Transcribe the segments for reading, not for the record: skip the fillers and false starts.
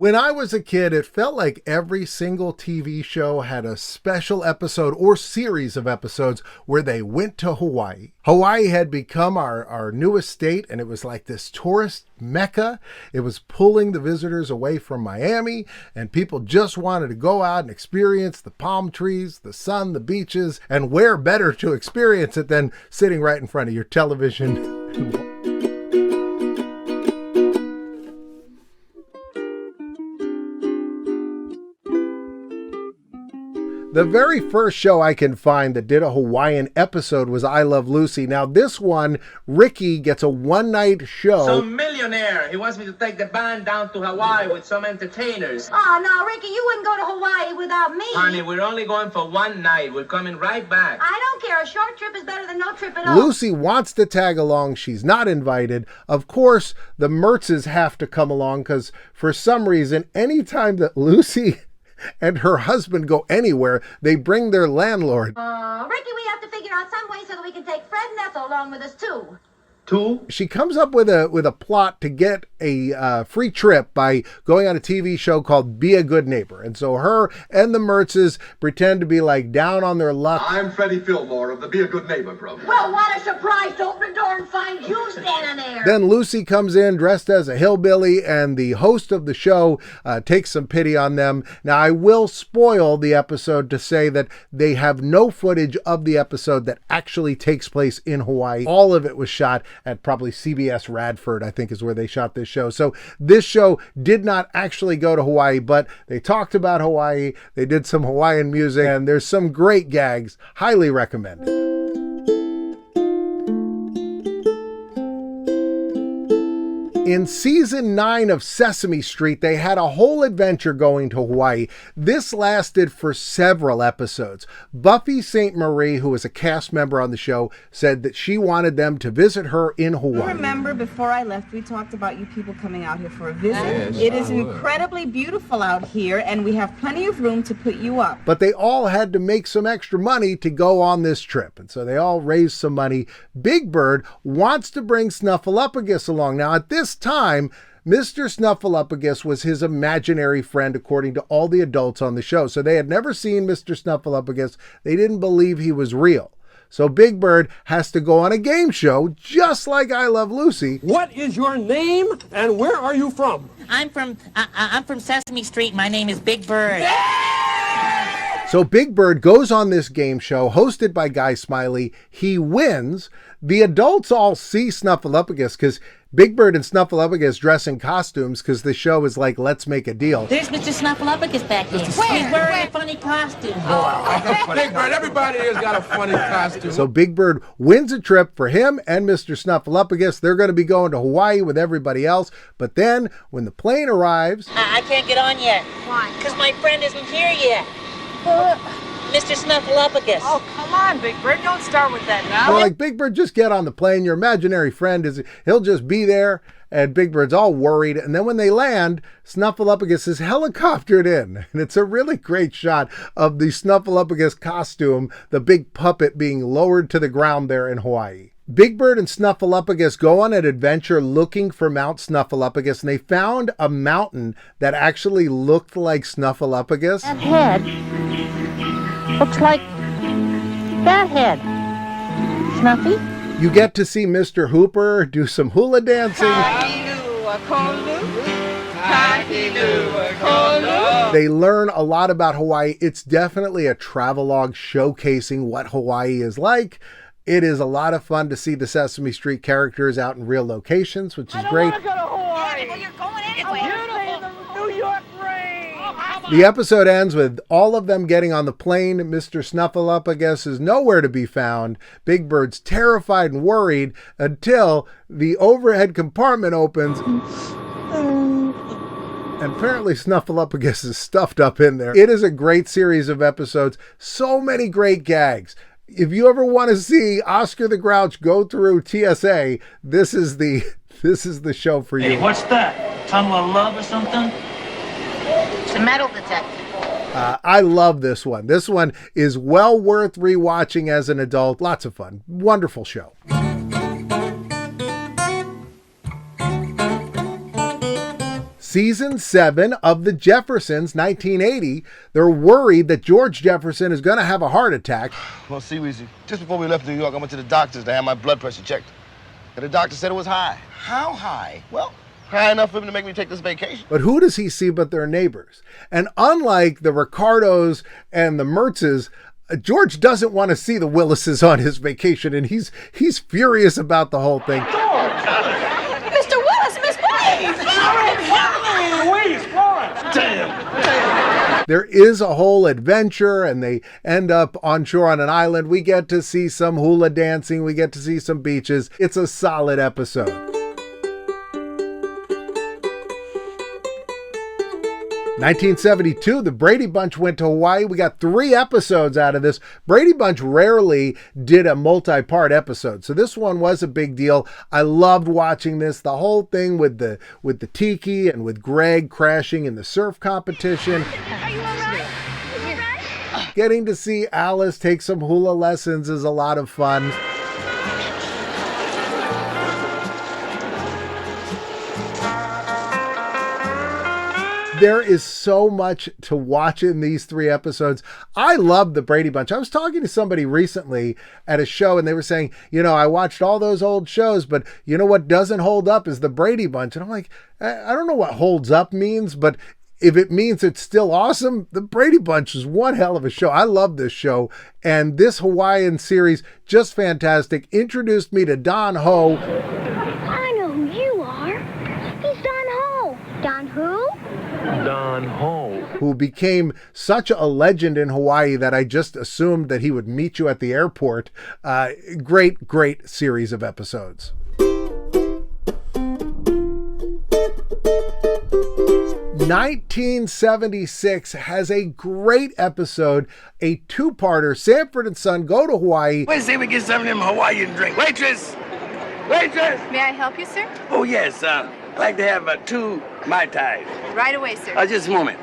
When I was a kid, it felt like every single TV show had a special episode or series of episodes where they went to Hawaii. Hawaii had become our newest state, and it was like this tourist mecca. It was pulling the visitors away from Miami, and people just wanted to go out and experience the palm trees, the sun, the beaches, and where better to experience it than sitting right in front of your television. The very first show I can find that did a Hawaiian episode was I Love Lucy. Now this one, Ricky gets a one-night show. Some millionaire. He wants me to take the band down to Hawaii with some entertainers. Oh, no, Ricky, you wouldn't go to Hawaii without me. Honey, we're only going for one night. We're coming right back. I don't care. A short trip is better than no trip at all. Lucy wants to tag along. She's not invited. Of course, the Mertzes have to come along because for some reason, anytime that Lucy and her husband go anywhere, they bring their landlord. Ricky, we have to figure out some way so that we can take Fred and Ethel along with us, too. She comes up with a plot to get a free trip by going on a TV show called Be a Good Neighbor. And so her and the Mertzes pretend to be like down on their luck. I'm Freddie Fillmore of the Be a Good Neighbor program. Well, what a surprise to open the door and find you standing there. Then Lucy comes in dressed as a hillbilly, and the host of the show takes some pity on them. Now, I will spoil the episode to say that they have no footage of the episode that actually takes place in Hawaii. All of it was shot at probably CBS Radford, I think is where they shot this show. So this show did not actually go to Hawaii, but they talked about Hawaii. They did some Hawaiian music, and there's some great gags. Highly recommended. In season 9 of Sesame Street, they had a whole adventure going to Hawaii. This lasted for several episodes. Buffy St. Marie, who was a cast member on the show, said that she wanted them to visit her in Hawaii. Remember, before I left, we talked about you people coming out here for a visit. Yes, it is incredibly beautiful out here, and we have plenty of room to put you up. But they all had to make some extra money to go on this trip, and so they all raised some money. Big Bird wants to bring Snuffleupagus along. Now, at this time, Mr. Snuffleupagus was his imaginary friend, according to all the adults on the show. So they had never seen Mr. Snuffleupagus. They didn't believe he was real. So Big Bird has to go on a game show, just like I Love Lucy. What is your name and where are you from? I'm from Sesame Street. My name is Big Bird. So Big Bird goes on this game show hosted by Guy Smiley. He wins. The adults all see Snuffleupagus because Big Bird and Snuffleupagus dress in costumes because the show is like, let's make a deal. There's Mr. Snuffleupagus back there. He's wearing a funny costume. Big Bird, everybody here's got a funny costume. So Big Bird wins a trip for him and Mr. Snuffleupagus. They're going to be going to Hawaii with everybody else. But then when the plane arrives... I can't get on yet. Why? Because my friend isn't here yet. Mr. Snuffleupagus. Oh, come on, Big Bird. Don't start with that now. Well, like, Big Bird, just get on the plane. Your imaginary friend, he'll just be there. And Big Bird's all worried. And then when they land, Snuffleupagus is helicoptered in. And it's a really great shot of the Snuffleupagus costume, the big puppet being lowered to the ground there in Hawaii. Big Bird and Snuffleupagus go on an adventure looking for Mount Snuffleupagus, and they found a mountain that actually looked like Snuffleupagus. That head looks like that head. Snuffy? You get to see Mr. Hooper do some hula dancing. They learn a lot about Hawaii. It's definitely a travelogue showcasing what Hawaii is like. It is a lot of fun to see the Sesame Street characters out in real locations, which is great. I don't want to go to Hawaii. Well, you're going anyway. New York rain. The episode ends with all of them getting on the plane. Mr. Snuffleupagus is nowhere to be found. Big Bird's terrified and worried until the overhead compartment opens. And apparently Snuffleupagus is stuffed up in there. It is a great series of episodes. So many great gags. If you ever want to see Oscar the Grouch go through TSA, this is the show for you. Hey, what's that? Tunnel of love or something? It's a metal detector. I love this one. This one is well worth rewatching as an adult. Lots of fun. Wonderful show. Season 7 of The Jeffersons, 1980. They're worried that George Jefferson is going to have a heart attack. Well, see, Weezy, just before we left New York, I went to the doctor's to have my blood pressure checked. And the doctor said it was high. How high? Well, high enough for him to make me take this vacation. But who does he see but their neighbors? And unlike the Ricardos and the Mertzes, George doesn't want to see the Willises on his vacation, and he's furious about the whole thing. Mr. Willis, Miss Blaze! Louise, Florence! Damn. There is a whole adventure, and they end up on shore on an island. We get to see some hula dancing. We get to see some beaches. It's a solid episode. 1972, the Brady Bunch went to Hawaii. We got 3 episodes out of this. Brady Bunch rarely did a multi-part episode, so this one was a big deal. I loved watching this. The whole thing with the tiki and with Greg crashing in the surf competition. Are you all right? You right? Getting to see Alice take some hula lessons is a lot of fun. There is so much to watch in these 3 episodes. I love the Brady Bunch. I was talking to somebody recently at a show, and they were saying, I watched all those old shows, but you know what doesn't hold up is the Brady Bunch. And I'm like, I don't know what holds up means, but if it means it's still awesome, the Brady Bunch is one hell of a show. I love this show. And this Hawaiian series, just fantastic. Introduced me to Don Ho. I know who you are. He's Don Ho. Don who? Don Ho. Who became such a legend in Hawaii that I just assumed that he would meet you at the airport. Great series of episodes. 1976 has a great episode, a 2-parter. Sanford and Son go to Hawaii. Wait, say we get some of them Hawaiian drink. Waitress! Waitress! May I help you, sir? Oh, yes, I'd like to have 2 Mai Tais. Right away, sir. Just a moment.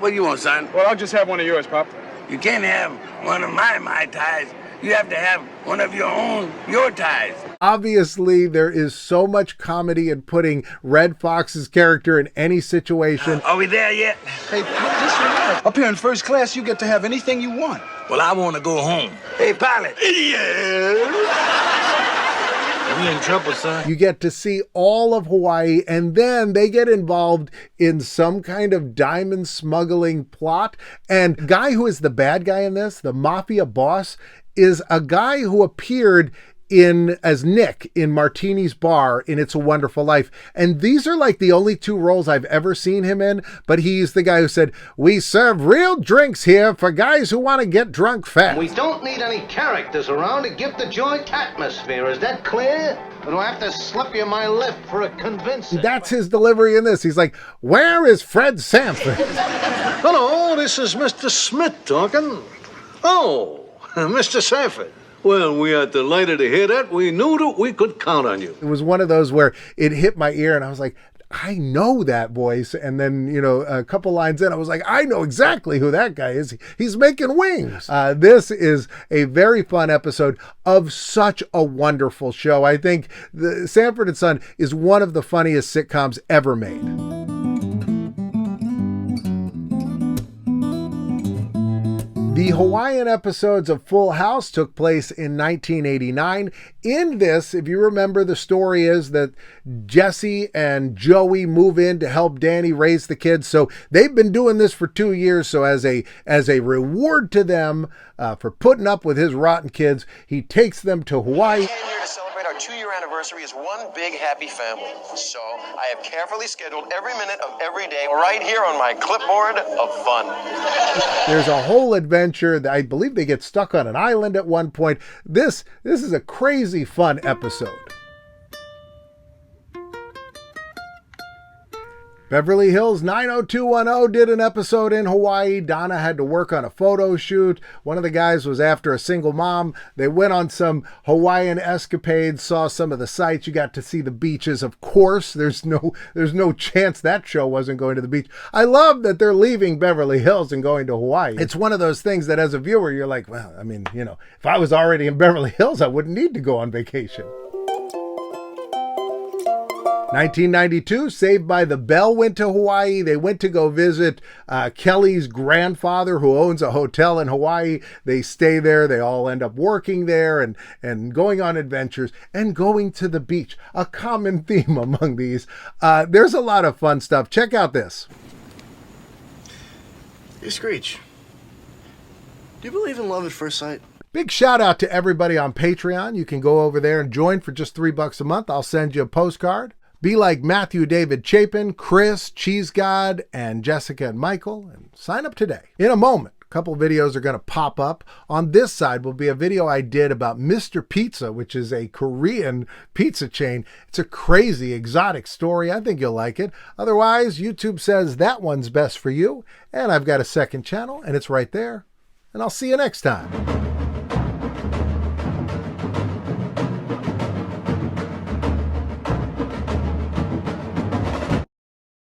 What do you want, son? Well, I'll just have one of yours, Pop. You can't have one of my Mai Tais. You have to have one of your ties. Obviously, there is so much comedy in putting Red Fox's character in any situation. Are we there yet? Hey, just remember, up here in first class, you get to have anything you want. Well, I want to go home. Hey, pilot. Yeah. We in trouble, son. You get to see all of Hawaii, and then they get involved in some kind of diamond smuggling plot. And the guy who is the bad guy in this, the mafia boss, is a guy who appeared as Nick in Martini's Bar in It's a Wonderful Life. And these are like the only 2 roles I've ever seen him in, but he's the guy who said, "We serve real drinks here for guys who want to get drunk fast." We don't need any characters around to give the joint atmosphere. Is that clear? Or do I have to slip you my lip for a convincing? That's his delivery in this. He's like, "Where is Fred Sanford?" Hello, this is Mr. Smith talking. Oh, Mr. Sanford. Well, we are delighted to hear that. We knew that we could count on you. It was one of those where it hit my ear and I was like, I know that voice. And then, a couple lines in, I was like, I know exactly who that guy is. He's making wings. This is a very fun episode of such a wonderful show. I think the Sanford and Son is one of the funniest sitcoms ever made. The Hawaiian episodes of Full House took place in 1989. In this, if you remember, the story is that Jesse and Joey move in to help Danny raise the kids. So they've been doing this for 2 years. So as a reward to them for putting up with his rotten kids, he takes them to Hawaii. We came here to celebrate our 2-year anniversary as one big happy family. So I have carefully scheduled every minute of every day right here on my clipboard of fun. There's a whole adventure. I believe they get stuck on an island at one point. This is a crazy fun episode. Beverly Hills 90210 did an episode in Hawaii. Donna had to work on a photo shoot. One of the guys was after a single mom. They went on some Hawaiian escapades, saw some of the sights. You got to see the beaches. Of course, there's no chance that show wasn't going to the beach. I love that they're leaving Beverly Hills and going to Hawaii. It's one of those things that as a viewer, you're like, well, I mean, if I was already in Beverly Hills, I wouldn't need to go on vacation. 1992, Saved by the Bell went to Hawaii. They went to go visit Kelly's grandfather, who owns a hotel in Hawaii. They stay there. They all end up working there and going on adventures and going to the beach. A common theme among these. There's a lot of fun stuff. Check out this. Hey, Screech. Do you believe in love at first sight? Big shout out to everybody on Patreon. You can go over there and join for just $3 a month. I'll send you a postcard. Be like Matthew David Chapin, Chris, Cheese God, and Jessica and Michael, and sign up today. In a moment, a couple videos are going to pop up. On this side will be a video I did about Mr. Pizza, which is a Korean pizza chain. It's a crazy, exotic story. I think you'll like it. Otherwise, YouTube says that one's best for you. And I've got a second channel, and it's right there. And I'll see you next time.